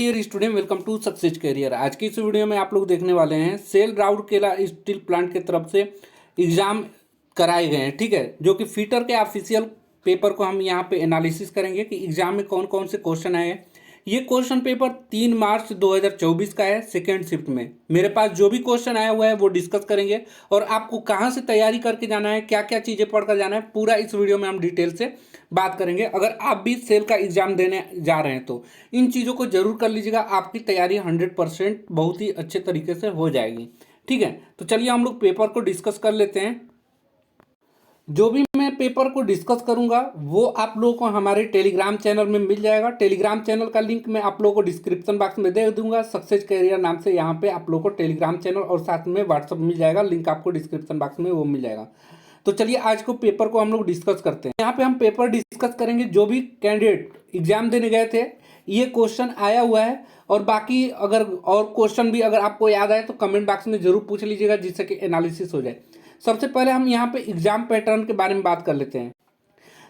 Dear student, welcome to success career. आज की इस वीडियो में आप लोग देखने वाले हैं सेल राउरकेला स्टील प्लांट की तरफ से एग्जाम कराए गए हैं, ठीक है। जो कि फीटर के ऑफिशियल पेपर को हम यहाँ पे एनालिसिस करेंगे कि एग्जाम में कौन कौन से क्वेश्चन आए हैं। ये क्वेश्चन पेपर 3 मार्च 2024 का है, सेकेंड शिफ्ट में। मेरे पास जो भी क्वेश्चन आया हुआ है वो डिस्कस करेंगे और आपको कहाँ से तैयारी करके जाना है, क्या क्या चीज़ें पढ़कर जाना है, पूरा इस वीडियो में हम डिटेल से बात करेंगे। अगर आप भी सेल का एग्जाम देने जा रहे हैं तो इन चीज़ों को जरूर कर लीजिएगा, आपकी तैयारी 100% बहुत ही अच्छे तरीके से हो जाएगी, ठीक है। तो चलिए हम लोग पेपर को डिस्कस कर लेते हैं। जो भी मैं पेपर को डिस्कस करूंगा वो आप लोगों को हमारे टेलीग्राम चैनल में मिल जाएगा। टेलीग्राम चैनल का लिंक मैं आप लोगों को डिस्क्रिप्शन बॉक्स में दे दूंगा। सक्सेस करियर नाम से यहाँ पे आप लोगों को टेलीग्राम चैनल और साथ में व्हाट्सअप मिल जाएगा, लिंक आपको डिस्क्रिप्शन बॉक्स में वो मिल जाएगा। तो चलिए आज को पेपर को हम लोग डिस्कस करते हैं। यहाँ पे हम पेपर डिस्कस करेंगे जो भी कैंडिडेट एग्जाम देने गए थे, ये क्वेश्चन आया हुआ है। और बाकी अगर और क्वेश्चन भी अगर आपको याद आए तो कमेंट बॉक्स में जरूर पूछ लीजिएगा, जिससे कि एनालिसिस हो जाए। सबसे पहले हम यहाँ पे एग्जाम पैटर्न के बारे में बात कर लेते हैं।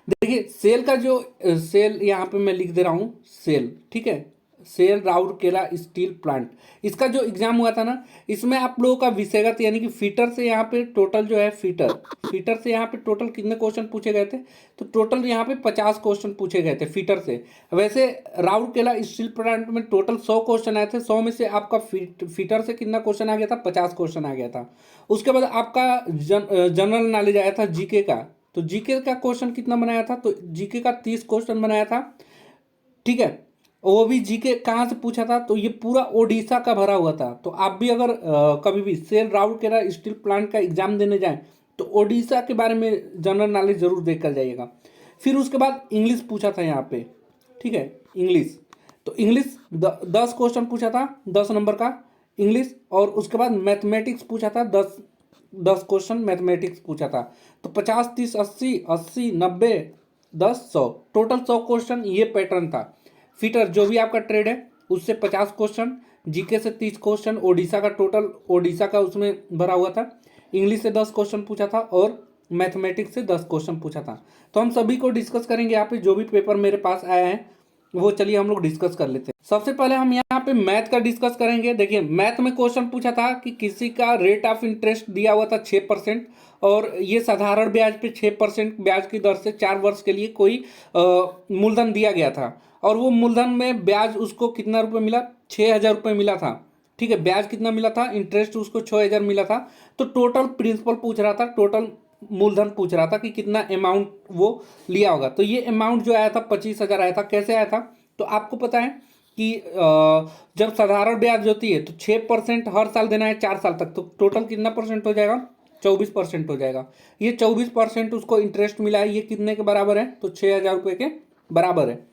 देखिए सेल का जो सेल यहाँ पे मैं लिख दे रहा हूँ सेल, ठीक है। सेल राउरकेला स्टील प्लांट, इसका जो एग्जाम हुआ था ना, इसमें आप लोगों का विषयगत यानी कि फीटर से यहाँ पे टोटल जो है फीटर से यहाँ पे टोटल कितने क्वेश्चन पूछे गए थे, तो टोटल यहाँ पे 50 क्वेश्चन पूछे गए थे फीटर से। वैसे राउरकेला स्टील प्लांट में टोटल 100 क्वेश्चन आए थे। 100 में से आपका फीटर से कितना क्वेश्चन आ गया था, 50 क्वेश्चन आ गया था। उसके बाद आपका जनरल नॉलेज आया था जीके का। तो जीके का क्वेश्चन कितना बनाया था, तो जीके का 30 क्वेश्चन बनाया था, ठीक है। वो भी जीके कहाँ से पूछा था, तो ये पूरा ओडिशा का भरा हुआ था। तो आप भी अगर कभी भी सेल राउरकेला स्टील प्लांट का एग्जाम देने जाएं तो ओडिशा के बारे में जनरल नॉलेज जरूर देख कर जाइएगा। फिर उसके बाद इंग्लिश पूछा था यहाँ पे, ठीक है, इंग्लिश। तो इंग्लिश 10 क्वेश्चन पूछा था, 10 नंबर का इंग्लिश। और उसके बाद मैथमेटिक्स पूछा था, 10 क्वेश्चन मैथमेटिक्स पूछा था। तो 50 30 80 80 90 10 100 टोटल 100 क्वेश्चन ये पैटर्न था। फीटर जो भी आपका ट्रेड है उससे 50 क्वेश्चन, जीके से 30 क्वेश्चन, ओडिशा का टोटल ओडिशा का उसमें भरा हुआ था। इंग्लिश से 10 क्वेश्चन पूछा था और मैथमेटिक्स से 10 क्वेश्चन पूछा था। तो हम सभी को डिस्कस करेंगे यहाँ पे, जो भी पेपर मेरे पास आया है वो चलिए हम लोग डिस्कस कर लेते हैं। सबसे पहले हम यहाँ पे मैथ का डिस्कस करेंगे। देखिए मैथ में क्वेश्चन पूछा था कि किसी का रेट ऑफ इंटरेस्ट दिया हुआ था 6% और ये साधारण ब्याज पे 6% ब्याज की दर से 4 वर्ष के लिए कोई मूलधन दिया गया था। और वो मूलधन में ब्याज उसको कितना रुपये मिला, 6,000 रुपये मिला था, ठीक है। ब्याज कितना मिला था, इंटरेस्ट उसको 6,000 मिला था। तो टोटल प्रिंसिपल पूछ रहा था, टोटल मूलधन पूछ रहा था कि कितना अमाउंट वो लिया होगा। तो ये अमाउंट जो आया था 25,000 आया था। कैसे आया था, तो आपको पता है कि जब साधारण ब्याज होती है तो 6% हर साल देना है 4 साल तक। तो टोटल कितना परसेंट हो जाएगा, 24% हो जाएगा। ये 24% उसको इंटरेस्ट मिला है, ये कितने के बराबर है, तो 6,000 रुपये के बराबर है।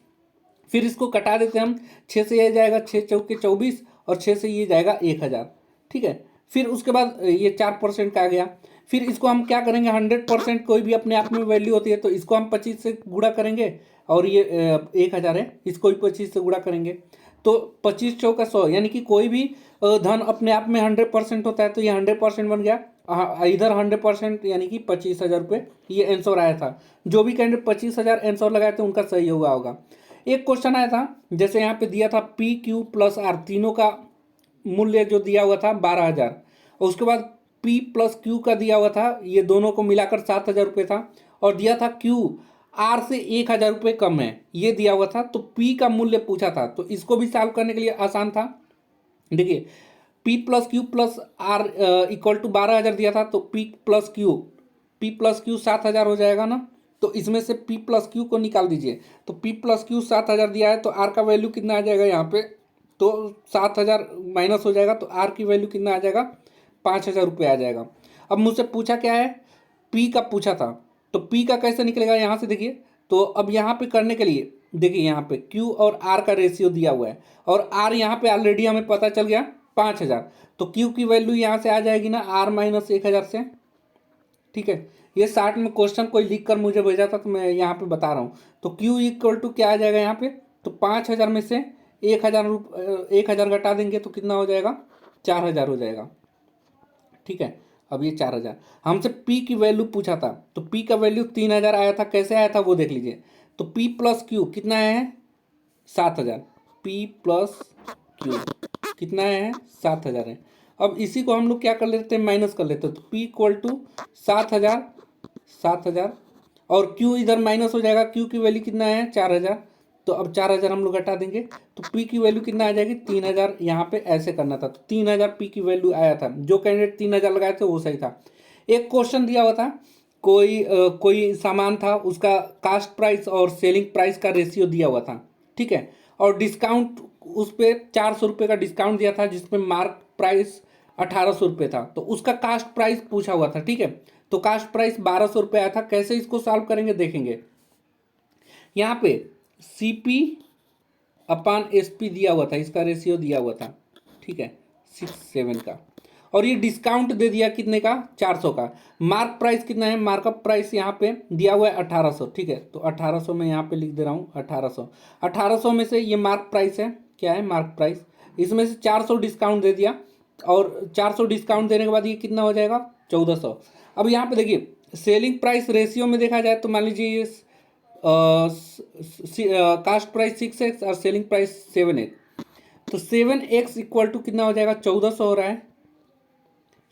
फिर इसको कटा देते हैं हम, 6 से ये जाएगा 6 चौके 24 और 6 से ये जाएगा 1,000, ठीक है। फिर उसके बाद ये 4% का आ गया। फिर इसको हम क्या करेंगे, 100% कोई भी अपने आप में वैल्यू होती है, तो इसको हम 25 से गुणा करेंगे और ये 1,000 है, इसको भी 25 से गुणा करेंगे। तो 25 चौका 100, यानी कि कोई भी धन अपने आप में 100% होता है, तो ये 100% बन गया। इधर 100% यानी कि 25,000 रुपये ये आंसर आया था। जो भी कैंडिडेट 25,000 आंसर लगाए थे उनका सही हुआ होगा। एक क्वेश्चन आया था, जैसे यहाँ पे दिया था पी क्यू प्लस आर, तीनों का मूल्य जो दिया हुआ था 12,000। और उसके बाद पी प्लस क्यू का दिया हुआ था, ये दोनों को मिलाकर 7,000 रुपये था। और दिया था क्यू आर से 1,000 रुपये कम है, ये दिया हुआ था। तो पी का मूल्य पूछा था, तो इसको भी सॉल्व करने के लिए आसान था। देखिए P plus R equal to 12,000 दिया था, तो पी प्लस क्यू 7,000 हो जाएगा ना। तो इसमें से P प्लस क्यू को निकाल दीजिए। तो P प्लस क्यू 7,000 दिया है, तो R का वैल्यू कितना आ जाएगा यहाँ पे, तो 7,000 माइनस हो जाएगा, तो R की वैल्यू कितना आ जाएगा, 5,000 रुपये आ जाएगा। अब मुझसे पूछा क्या है, P का पूछा था, तो P का कैसे निकलेगा यहाँ से देखिए। तो अब यहाँ पे करने के लिए देखिए, यहाँ पे Q और R का रेशियो दिया हुआ है और R यहाँ पे ऑलरेडी हमें पता चल गया 5,000। तो Q की वैल्यू यहाँ से आ जाएगी ना R माइनस 1,000 से, ठीक है। ये 60 में क्वेश्चन कोई लिख कर मुझे भेजा था, तो मैं यहाँ पे बता रहा हूँ। तो Q इक्वल टू क्या आ जाएगा यहाँ पे, तो 5,000 में से 1,000 घटा देंगे तो कितना हो जाएगा, 4,000 हो जाएगा, ठीक है। अब ये 4,000 हमसे P की वैल्यू पूछा था, तो P का वैल्यू 3,000 आया था। कैसे आया था वो देख लीजिए। तो P प्लस क्यू कितना है, 7,000, पी प्लस क्यू कितना है 7000 है। अब इसी को हम लोग क्या कर लेते हैं माइनस कर लेते हैं, तो P इक्वल टू 7000 और Q इधर माइनस हो जाएगा, Q की वैल्यू कितना है 4000, तो अब 4000 हम लोग हटा देंगे तो P की वैल्यू कितना आ जाएगी 3000। यहाँ पे ऐसे करना था तो 3000 P की वैल्यू आया था, जो कैंडिडेट 3000 लगाए थे वो सही था। एक क्वेश्चन दिया हुआ था, कोई सामान था, उसका कास्ट प्राइस और सेलिंग प्राइस का रेशियो दिया हुआ था, ठीक है, और डिस्काउंट उस पर 400 रुपये का डिस्काउंट दिया था, जिसमें मार्क प्राइस 1800 रुपये था, तो उसका कास्ट प्राइस पूछा हुआ था, ठीक है, तो कास्ट प्राइस 1200 रुपये आया था। कैसे इसको सॉल्व करेंगे देखेंगे। यहाँ पे CP अपान SP दिया हुआ था, इसका रेशियो दिया हुआ था, ठीक है 67 का, और ये डिस्काउंट दे दिया कितने का 400 का। मार्क प्राइस कितना है, मार्कअप प्राइस यहाँ पे दिया हुआ है 1800, ठीक है, तो 1800 में यहाँ पे लिख दे रहा हूँ 1800 में से ये मार्क प्राइस है, क्या है मार्क प्राइस, इसमें से 400 डिस्काउंट दे दिया, और 400 डिस्काउंट देने के बाद ये कितना हो जाएगा 1400। अब यहाँ पे देखिए सेलिंग प्राइस रेशियो में देखा जाए तो मान लीजिए ये कास्ट प्राइस 6x और सेलिंग प्राइस 7x, तो 7x इक्वल टू कितना हो जाएगा 1400 हो रहा है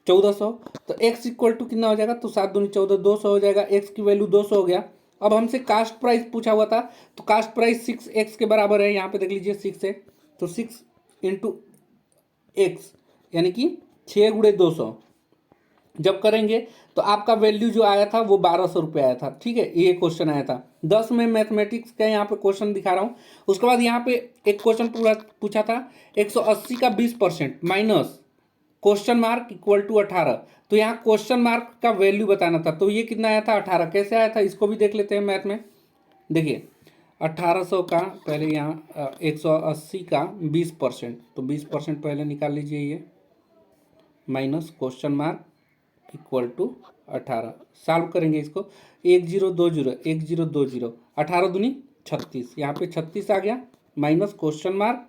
1400, तो x इक्वल टू कितना हो जाएगा, तो 7 दूनी 14 200 हो जाएगा, x की वैल्यू 200 हो गया। अब हमसे कास्ट प्राइस पूछा हुआ था, तो कास्ट प्राइस 6x के बराबर है, यहाँ पे देख लीजिए 6 है, तो 6 इंटू एक्स यानी कि 6 गुणे 200 जब करेंगे तो आपका वैल्यू जो आया था वो 1200 रुपये आया था, ठीक है, ये क्वेश्चन आया था 10 में मैथमेटिक्स का यहाँ पे क्वेश्चन दिखा रहा हूँ। उसके बाद यहाँ पे एक क्वेश्चन पूरा पूछा था 180 का 20% minus question mark equal to 18, तो यहाँ क्वेश्चन मार्क का वैल्यू बताना था, तो ये कितना आया था 18, कैसे आया था इसको भी देख लेते हैं मैथ में। देखिए 1800 का पहले यहाँ 180 का 20%, तो 20% पहले निकाल लीजिए ये, minus question mark equal to 18, solve करेंगे इसको 1020 1020, 18 दूनी 36, यहाँ पे 36 आ गया, minus question mark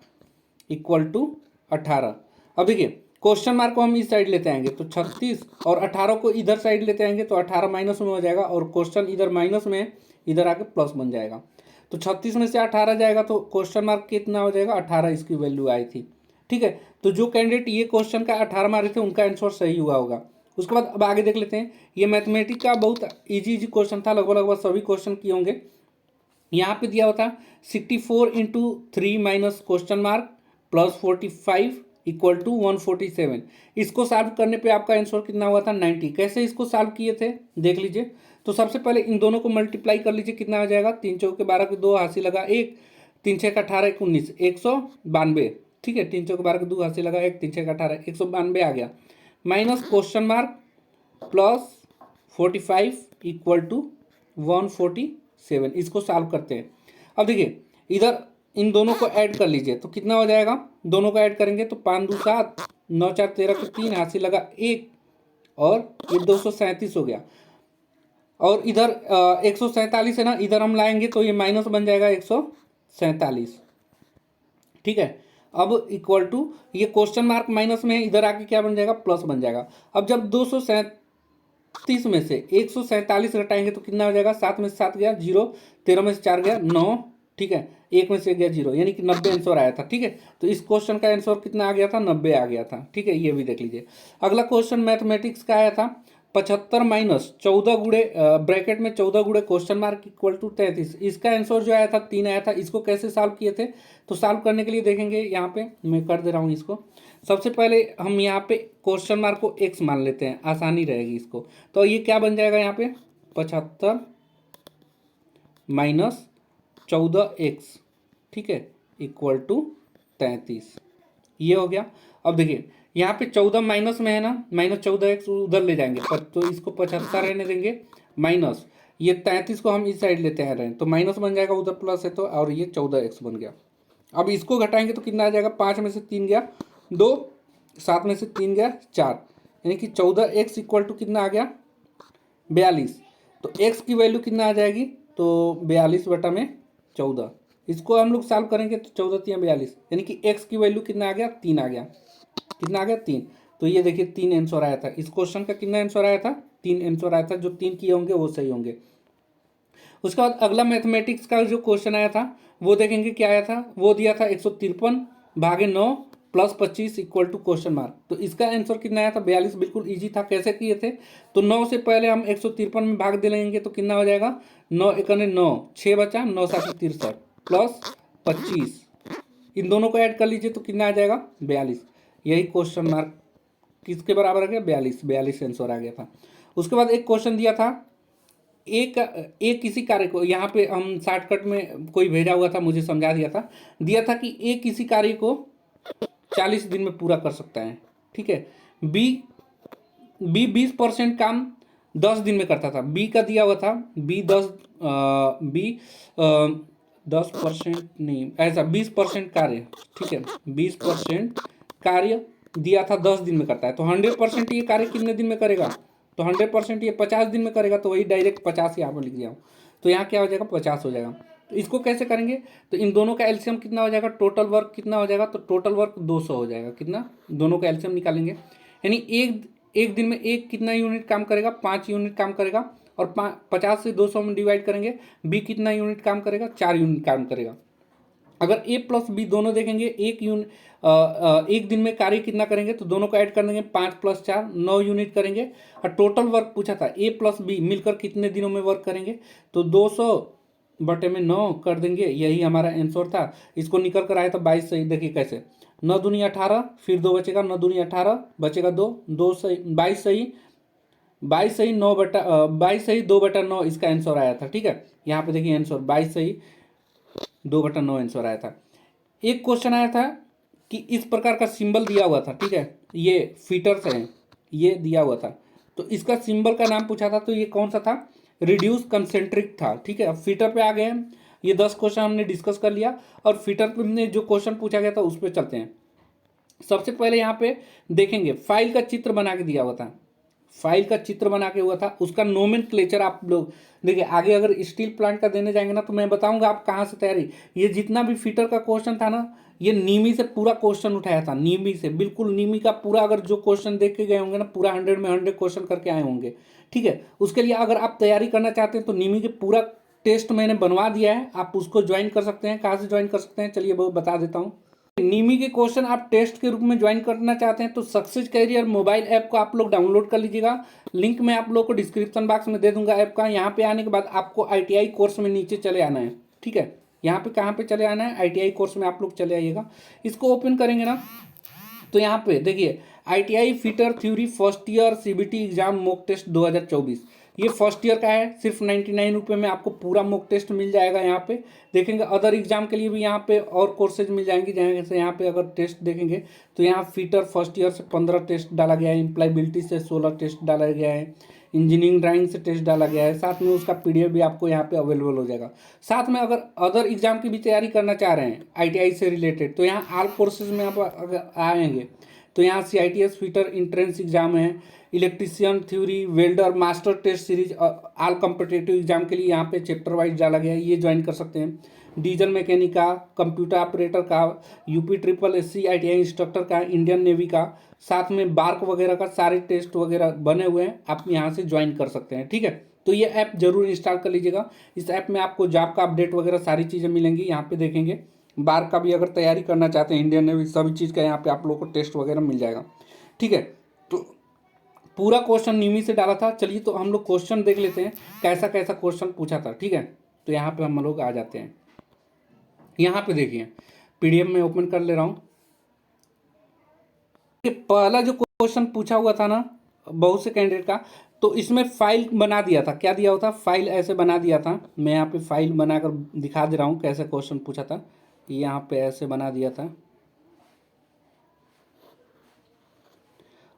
equal to 18। अब देखिए क्वेश्चन मार्क को हम इस साइड लेते आएंगे तो 36 और 18 को इधर साइड लेते आएंगे तो 18 माइनस में हो जाएगा, और क्वेश्चन इधर माइनस में इधर आके प्लस बन जाएगा, तो 36 में से 18 जाएगा तो क्वेश्चन मार्क कितना हो जाएगा 18 इसकी वैल्यू आई थी, ठीक है। तो जो कैंडिडेट ये क्वेश्चन का 18 मारे थे उनका आंसर सही हुआ होगा। उसके बाद अब आगे देख लेते हैं, ये मैथमेटिक्स का बहुत इजी क्वेश्चन था, लगभग सभी क्वेश्चन किए होंगे। यहाँ पे दिया होता 64 into 3 minus question mark plus 45 equal to 147, इसको सॉल्व करने पे आपका आंसर कितना हुआ था 90। कैसे इसको सॉल्व किए थे देख लीजिए, तो सबसे पहले इन दोनों को मल्टीप्लाई कर लीजिए, कितना हो जाएगा 3 चौके 12 के 2 हासिल लगा 1, 3 छः 18 19 192, ठीक है, 3 चौके 12 के 2 हासिल लगा 1, 3 छः 18 192 आ गया, minus question mark plus 45 equal to 147, इसको सॉल्व करते हैं। अब देखिए इधर इन दोनों को ऐड कर लीजिए तो कितना हो जाएगा, दोनों को ऐड करेंगे तो 5 2 7 9 4 13 के 3 हासिल लगा 1, और ये 237 हो गया, और इधर 147 है ना, इधर हम लाएंगे तो ये माइनस बन जाएगा 147, ठीक है। अब इक्वल टू ये क्वेश्चन मार्क माइनस में है, इधर आके क्या बन जाएगा प्लस बन जाएगा। अब जब 237 में से 147 घटाएंगे तो कितना हो जाएगा, 7 में से 7 गया 0, 13 में से 4 गया 9, ठीक है, 1 में से गया 0, यानी कि 90 आंसर आया था, ठीक है। तो इस क्वेश्चन का आंसर कितना आ गया था 90 आ गया था, ठीक है, ये भी देख लीजिए। अगला क्वेश्चन मैथमेटिक्स का आया था 75 माइनस 14 गुणे ब्रैकेट में 14 गुणे क्वेश्चन मार्क इक्वल टू 33, इसका आंसर जो आया था 3 आया था। इसको कैसे सॉल्व किए थे, तो सॉल्व करने के लिए देखेंगे, यहाँ पे मैं कर दे रहा हूँ इसको। सबसे पहले हम यहाँ पे क्वेश्चन मार्क को x मान लेते हैं, आसानी रहेगी इसको, तो ये क्या बन जाएगा यहाँ पे 75 माइनस 14x, ठीक है, इक्वल टू 33, ये हो गया। अब देखिए यहाँ पे 14 माइनस में है ना, माइनस 14x उधर ले जाएंगे पर, तो इसको 75 रहने देंगे, माइनस ये 33 को हम इस साइड लेते हैं रहे, तो माइनस बन जाएगा, उधर प्लस है तो, और ये 14x बन गया। अब इसको घटाएंगे तो कितना आ जाएगा, 5 में से 3 गया 2, 7 में से 3 गया 4, यानी कि 14x इक्वल टू कितना आ गया 42, तो x की वैल्यू कितना आ जाएगी, तो 42/14, इसको हम लोग सॉल्व करेंगे तो 14 3 42, यानी कि x की वैल्यू कितना आ गया 3 आ गया, कितना आ गया 3, तो ये देखिए 3 आंसर आया था। इस क्वेश्चन का कितना आंसर आया था 3 आंसर आया था, जो 3 किए होंगे वो सही होंगे। उसके बाद अगला मैथमेटिक्स का जो क्वेश्चन आया था वो देखेंगे क्या आया था, वो दिया था 153 भागे 9 plus 25 equal to question mark. तो इसका आंसर कितना आया था 42। बिल्कुल ईजी था। कैसे किए थे, तो 9 से पहले हम 153 में भाग दे लेंगे तो कितना हो जाएगा, 9 एकने 9, 6 बचा, 9 7 63 प्लस 25, इन दोनों को ऐड कर लीजिए तो कितना आ जाएगा 42। यही क्वेश्चन मार्क किसके बराबर आ गया 42, 42 आंसर आ गया था। उसके बाद एक क्वेश्चन दिया था, एक किसी कार्य को, यहाँ पे हम शॉर्टकट में कोई भेजा हुआ था, मुझे समझा दिया था कि एक किसी कार्य को 40 दिन में पूरा कर सकता है। ठीक है, बी 20% काम 10 दिन में करता था। बी का दिया हुआ था, बी 10% नहीं, ऐसा 20% कार्य, ठीक है 20% कार्य दिया था 10 दिन में करता है, तो 100% ये कार्य कितने दिन में करेगा, तो 100% ये 50 दिन में करेगा, तो वही डायरेक्ट 50 यहाँ पर लिख दिया हूँ। तो यहाँ क्या हो जाएगा 50 हो जाएगा। तो इसको कैसे करेंगे, तो इन दोनों का एलसीएम कितना हो जाएगा, टोटल वर्क कितना हो जाएगा, तो टोटल वर्क 200 हो जाएगा। कितना, दोनों का एलसीएम निकालेंगे, यानी एक दिन में एक कितना यूनिट काम करेगा, 5 यूनिट काम करेगा, और 50 से 200 में डिवाइड करेंगे, बी कितना यूनिट काम करेगा, 4 यूनिट काम करेगा। अगर ए प्लस बी दोनों देखेंगे, एक दिन में कार्य कितना करेंगे, तो दोनों को ऐड कर देंगे, 5 + 4 9 यूनिट करेंगे। और टोटल वर्क पूछा था, ए प्लस बी मिलकर कितने दिनों में वर्क करेंगे, तो 200 बटे में 9 कर देंगे, यही हमारा आंसर था। इसको निकल कर आया था 22 सही। देखिए कैसे, 9 दूनी 18, फिर 2 बचेगा, 9 दूनी 18 बचेगा 2 सही, 22 सही, 22 सही 22 सही 2/9 इसका आंसर आया था। ठीक है, यहाँ पे देखिए आंसर 22 सही 2/9 आंसर आया था। एक क्वेश्चन आया था कि इस प्रकार का सिंबल दिया हुआ था, ठीक है, ये फीटर्स है, ये दिया हुआ था, तो इसका सिंबल का नाम पूछा था, तो ये कौन सा था, रिड्यूस कंसेंट्रिक था। ठीक है, अब फीटर पे आ गए हैं, ये 10 क्वेश्चन हमने डिस्कस कर लिया, और फीटर पे हमने जो क्वेश्चन पूछा गया था उस पर चलते हैं। सबसे पहले यहाँ पे देखेंगे फाइल का चित्र बना के दिया हुआ था, फाइल का चित्र बना के हुआ था, उसका नोमेनक्लेचर आप लोग देखिए। आगे अगर स्टील प्लांट का देने जाएंगे ना, तो मैं बताऊंगा आप कहाँ से तैयारी, ये जितना भी फीटर का क्वेश्चन था ना, ये नीमी से पूरा क्वेश्चन उठाया था, नीमी से, बिल्कुल नीमी का पूरा, अगर जो क्वेश्चन देख के गए होंगे ना, पूरा 100 में 100 क्वेश्चन करके आए होंगे। ठीक है, उसके लिए अगर आप तैयारी करना चाहते हैं तो नीमी के पूरा टेस्ट मैंने बनवा दिया है, आप उसको ज्वाइन कर सकते हैं। कहाँ से ज्वाइन कर सकते हैं, चलिए वो बता देता हूँ। नीमी के क्वेश्चन आप टेस्ट के रूप में ज्वाइन करना चाहते हैं तो सक्सेस कैरियर मोबाइल ऐप को आप लोग डाउनलोड कर लीजिएगा। लिंक मैं आप लोग को डिस्क्रिप्शन बॉक्स में दे दूंगा ऐप का। यहाँ पे आने के बाद आपको ITI कोर्स में नीचे चले आना है। ठीक है, यहाँ पे कहाँ पे चले आना है, ITI कोर्स में आप लोग चले आइएगा। इसको ओपन करेंगे ना, तो यहाँ पे देखिए ITI fitter theory first year CBT exam mock test 2024, ये फर्स्ट ईयर का है। सिर्फ 99 रुपये में आपको पूरा मॉक टेस्ट मिल जाएगा। यहाँ पे देखेंगे अदर एग्जाम के लिए भी यहाँ पे और कोर्सेज मिल जाएंगे, जैसे यहाँ पे अगर टेस्ट देखेंगे तो यहाँ फिटर फर्स्ट ईयर से 15 टेस्ट डाला गया है, इम्प्लायबिलिटी से 16 टेस्ट डाला गया है, इंजीनियरिंग ड्राइंग से टेस्ट डाला गया है, साथ में उसका PDF भी आपको यहाँ पे अवेलेबल हो जाएगा। साथ में अगर अदर एग्जाम की भी तैयारी करना चाह रहे हैं ITI से रिलेटेड, तो यहाँ ऑल कोर्सेज में आप अगर आएंगे तो यहाँ CITS फिटर इंट्रेंस एग्जाम है, electrician theory, welder, master test series, all competitive exam के लिए यहाँ पे चैप्टर वाइज डाला गया है, ये ज्वाइन कर सकते हैं। डीजल मैकेनिक का, कंप्यूटर ऑपरेटर का, UP SSC ITI इंस्ट्रक्टर का, इंडियन नेवी का, साथ में बार्क वगैरह का सारे टेस्ट वगैरह बने हुए हैं, आप यहाँ से ज्वाइन कर सकते हैं। ठीक है, तो ये ऐप जरूर इंस्टॉल कर लीजिएगा। इस ऐप में आपको जॉब का अपडेट वगैरह सारी चीज़ें मिलेंगी। यहाँ पे देखेंगे बार का भी अगर तैयारी करना चाहते हैं, इंडियन नेवी, सभी चीज़ का यहाँ पे आप लोगों को टेस्ट वगैरह मिल जाएगा। ठीक है, तो पूरा क्वेश्चन नीमी से डाला था। चलिए तो हम लोग क्वेश्चन देख लेते हैं कैसा कैसा क्वेश्चन पूछा था। ठीक है, तो यहाँ पे हम लोग आ जाते हैं। यहाँ पे देखिए PDF में ओपन कर ले रहा हूँ। पहला जो क्वेश्चन पूछा हुआ था ना बहुत से कैंडिडेट का, तो इसमें फाइल बना दिया था। क्या दिया हुआ था, फाइल ऐसे बना दिया था। मैं यहाँ पे फाइल बनाकर दिखा दे रहा हूँ कैसे क्वेश्चन पूछा था। यहाँ पे ऐसे बना दिया था,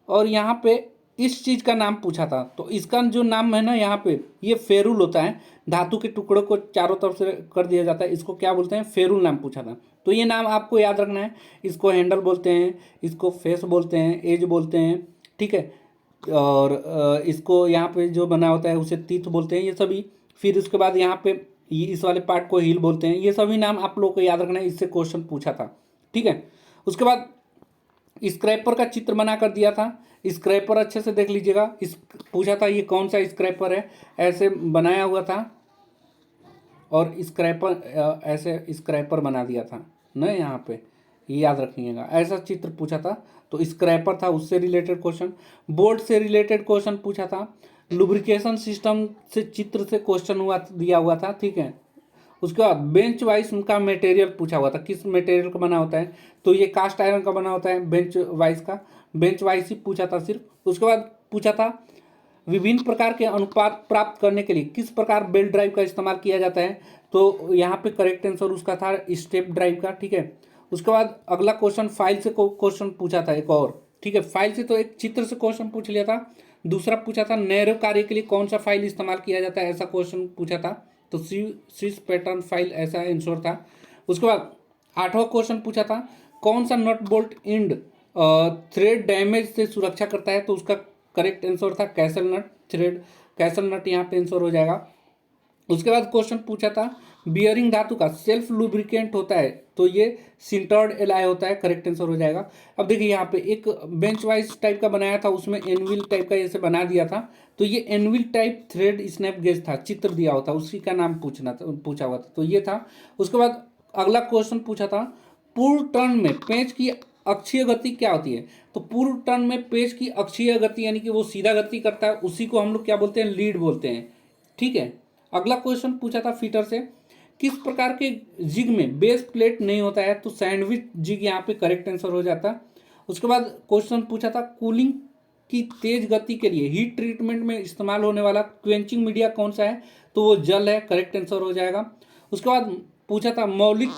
और यहाँ पे इस चीज़ का नाम पूछा था। तो इसका जो नाम है ना, यहाँ पे ये फेरुल होता है, धातु के टुकड़ों को चारों तरफ से कर दिया जाता है, इसको क्या बोलते हैं, फेरुल नाम पूछा था। तो ये नाम आपको याद रखना है। इसको हैंडल बोलते हैं, इसको फेस बोलते हैं, एज बोलते हैं। ठीक है, और इसको यहाँ पे जो बना होता है उसे तीत बोलते हैं, ये सभी। फिर उसके बाद यहाँ पे इस वाले पार्ट को हील बोलते हैं। ये सभी नाम आप लोग को याद रखना है, इससे क्वेश्चन पूछा था। ठीक है, उसके बाद स्क्रैपर का चित्र बना कर दिया था। स्क्रैपर अच्छे से देख लीजिएगा। इस पूछा था ये कौन सा स्क्रैपर है, ऐसे बनाया हुआ था। और स्क्रैपर ऐसे स्क्रैपर बना दिया था ना यहाँ पे, ये याद रखिएगा। ऐसा चित्र पूछा था तो स्क्रैपर था, उससे रिलेटेड क्वेश्चन। बोल्ट से रिलेटेड क्वेश्चन पूछा था। लुब्रिकेशन सिस्टम से चित्र से क्वेश्चन हुआ दिया हुआ था, ठीक है। उसके बाद बेंच वाइज उनका मटेरियल पूछा हुआ था, किस मटेरियल का बना होता है, तो ये कास्ट आयरन का बना होता है बेंच वाइज का, बेंच वाइज ही पूछा था सिर्फ। उसके बाद पूछा था विभिन्न प्रकार के अनुपात प्राप्त करने के लिए किस प्रकार बेल्ट ड्राइव का इस्तेमाल किया जाता है, तो यहाँ पे करेक्ट आंसर उसका था स्टेप ड्राइव का, ठीक है। उसके बाद अगला क्वेश्चन फाइल से क्वेश्चन पूछा था एक और, ठीक है। फाइल से तो एक चित्र से क्वेश्चन पूछ लिया था। दूसरा पूछा था नैरो कार्य के लिए कौन सा फाइल इस्तेमाल किया जाता है, ऐसा क्वेश्चन पूछा था, तो स्विस पैटर्न फाइल ऐसा आंसर था। उसके बाद 8वां क्वेश्चन पूछा था कौन सा nut bolt end thread damage से सुरक्षा करता है, तो उसका करेक्ट आंसर था castle nut, thread castle nut यहाँ पे आंसर हो जाएगा। उसके बाद क्वेश्चन पूछा था बियरिंग धातु का सेल्फ लुब्रिकेंट होता है, तो ये सिंटर्ड एलाई होता है, करेक्ट आंसर हो जाएगा। अब देखिए यहाँ पे एक बेंच वाइज टाइप का बनाया था, उसमें एनविल टाइप का ऐसे बना दिया था, तो ये anvil type thread snap gauge था, चित्र दिया होता, उसी का नाम पूछा हुआ था, तो ये था। उसके बाद अगला क्वेश्चन पूछा था पूर्ण टर्न में पेंच की अक्षीय गति क्या होती है, तो पूर्ण टर्न में पेंच की अक्षीय गति यानी कि वो सीधा गति करता है, उसी को हम लोग क्या बोलते हैं, लीड बोलते हैं, ठीक है। अगला क्वेश्चन पूछा था फीटर से किस प्रकार के जिग में बेस प्लेट नहीं होता है, तो सैंडविच जिग यहाँ पे करेक्ट आंसर हो जाता। उसके बाद क्वेश्चन पूछा था कूलिंग की तेज गति के लिए हीट ट्रीटमेंट में इस्तेमाल होने वाला क्वेंचिंग मीडिया कौन सा है, तो वो जल है, करेक्ट आंसर हो जाएगा। उसके बाद पूछा था मौलिक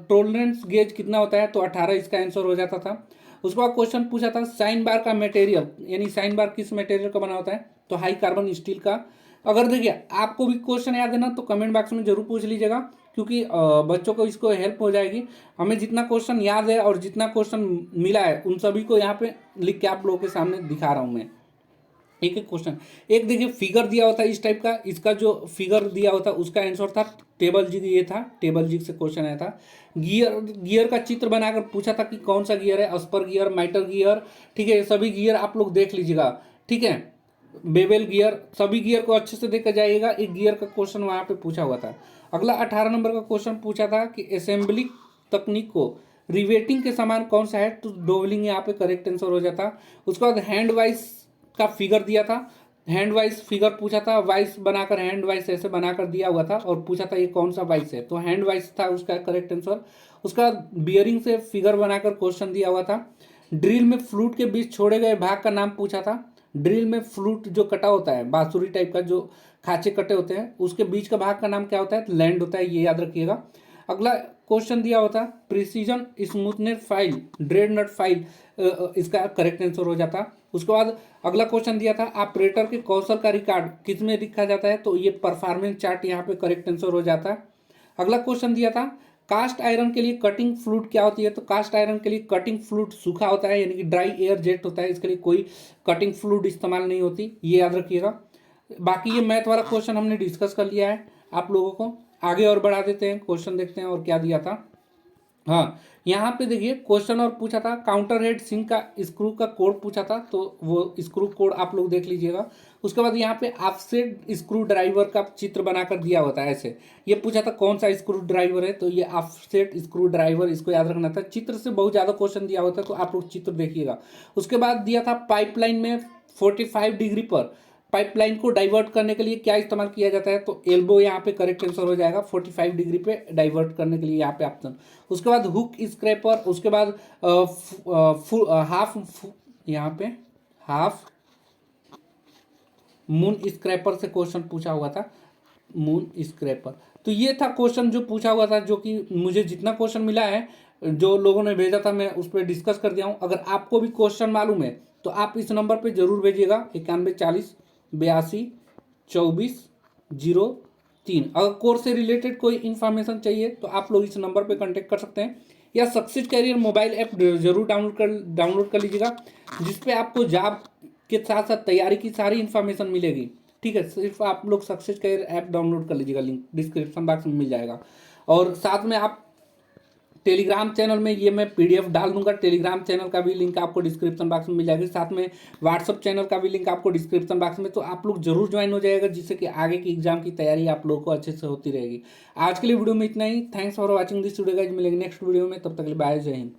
टोलरेंस गेज कितना होता है, तो 18 इसका आंसर हो जाता था। उसके बाद क्वेश्चन पूछा था साइन बार का मटेरियल यानी साइन बार किस मटेरियल का बना होता है, तो हाई कार्बन स्टील का। अगर देखिए आपको भी क्वेश्चन याद है ना, तो कमेंट बॉक्स में जरूर पूछ लीजिएगा, क्योंकि बच्चों को इसको हेल्प हो जाएगी। हमें जितना क्वेश्चन याद है और जितना क्वेश्चन मिला है उन सभी को यहाँ पे लिख के आप लोगों के सामने दिखा रहा हूँ मैं, एक एक क्वेश्चन। एक देखिए फिगर दिया होता है इस टाइप का, इसका जो फिगर दिया होता है उसका आंसर था टेबल जिग, ये था टेबल जिग से क्वेश्चन आया था। गियर का चित्र बनाकर पूछा था कि कौन सा गियर है, स्पर गियर, माइटर गियर, ठीक है। सभी गियर आप लोग देख लीजिएगा, ठीक है। बेबेल गियर, सभी गियर को अच्छे से देखकर जाइएगा, एक गियर का क्वेश्चन वहां पे पूछा हुआ था। अगला 18 नंबर का क्वेश्चन पूछा था कि असेंबली तकनीक को रिवेटिंग के समान कौन सा है, तो डोवलिंग यहाँ पे करेक्ट आंसर हो जाता। उसके बाद हैंड वाइज का फिगर दिया था, हैंड वाइज फिगर पूछा था, वाइस बनाकर हैंड वाइस ऐसे बनाकर दिया हुआ था और पूछा था ये कौन सा वाइस है, तो हैंड वाइस था उसका करेक्ट आंसर। उसका बियरिंग से फिगर बनाकर क्वेश्चन दिया हुआ था। ड्रिल में फ्लूट के बीच छोड़े गए भाग का नाम पूछा था। ड्रिल में फ्लूट जो कटा होता है, बांसुरी टाइप का जो खांचे कटे होते हैं, उसके बीच का भाग का नाम क्या होता है, लैंड होता है, ये याद रखिएगा। अगला क्वेश्चन दिया होता प्रिसीजन स्मूथनेस फाइल ड्रेडनट फाइल, इसका करेक्ट आंसर हो जाता। उसके बाद अगला क्वेश्चन दिया था ऑपरेटर के कौशल का रिकॉर्ड किस में लिखा जाता है, तो ये परफॉर्मेंस चार्ट यहाँ पे करेक्ट आंसर हो जाता। अगला क्वेश्चन दिया था कास्ट आयरन के लिए कटिंग फ्लूट क्या होती है, तो कास्ट आयरन के लिए कटिंग फ्लूट सूखा होता है यानी कि ड्राई एयर जेट होता है, इसके लिए कोई कटिंग फ्लूट इस्तेमाल नहीं होती, ये याद रखिएगा। बाकी ये मैथ वाला क्वेश्चन हमने डिस्कस कर लिया है आप लोगों को, आगे और बढ़ा देते हैं, क्वेश्चन देखते हैं और क्या दिया था। हाँ, यहाँ पे देखिए क्वेश्चन और पूछा था काउंटर हेड सिंक का स्क्रू का कोड पूछा था, तो वो स्क्रू कोड आप लोग देख लीजिएगा। उसके बाद यहाँ पे ऑफसेट स्क्रू ड्राइवर का चित्र बनाकर दिया होता है ऐसे, ये पूछा था कौन सा स्क्रू ड्राइवर है, तो ये ऑफसेट स्क्रू ड्राइवर, इसको याद रखना था। चित्र से बहुत ज़्यादा क्वेश्चन दिया होता है, तो आप लोग चित्र देखिएगा। उसके बाद दिया था पाइपलाइन में 45 डिग्री पर पाइपलाइन को डाइवर्ट करने के लिए क्या इस्तेमाल किया जाता है, तो एल्बो यहाँ पे करेक्ट आंसर हो जाएगा, 45 डिग्री पे डाइवर्ट करने के लिए यहाँ पे ऑप्शन। उसके बाद हुक स्क्रैपर, उसके बाद हाफ, यहाँ पे हाफ मून स्क्रैपर से क्वेश्चन पूछा हुआ था, मून स्क्रैपर। तो ये था क्वेश्चन जो पूछा हुआ था, जो कि मुझे जितना क्वेश्चन मिला है जो लोगों ने भेजा था मैं उस पर डिस्कस कर दिया हूँ। अगर आपको भी क्वेश्चन मालूम है तो आप इस नंबर पे जरूर भेजिएगा 9140822403। अगर कोर्स से रिलेटेड कोई इन्फॉर्मेशन चाहिए तो आप लोग इस नंबर पे कांटेक्ट कर सकते हैं, या सक्सेस कैरियर मोबाइल ऐप जरूर डाउनलोड कर लीजिएगा, जिसपे आपको जॉब के साथ साथ तैयारी की सारी इन्फॉर्मेशन मिलेगी, ठीक है। सिर्फ आप लोग सक्सेस कैरियर ऐप डाउनलोड कर लीजिएगा, लिंक डिस्क्रिप्शन बॉक्स में मिल जाएगा। और साथ में आप टेलीग्राम चैनल में ये मैं पीडीएफ डाल दूंगा। टेलीग्राम चैनल का भी लिंक आपको डिस्क्रिप्शन बॉक्स में मिल जाएगी, साथ में व्हाट्सअप चैनल का भी लिंक आपको डिस्क्रिप्शन बॉक्स में। तो आप लोग जरूर ज्वाइन हो जाएगा, जिससे कि आगे की एग्जाम की तैयारी आप लोगों को अच्छे से होती रहेगी। आज के लिए वीडियो में इतना ही। Thanks for watching this video guys. मिलेंगे नेक्स्ट वीडियो में, तब तक के लिए बाय, जय हिंद।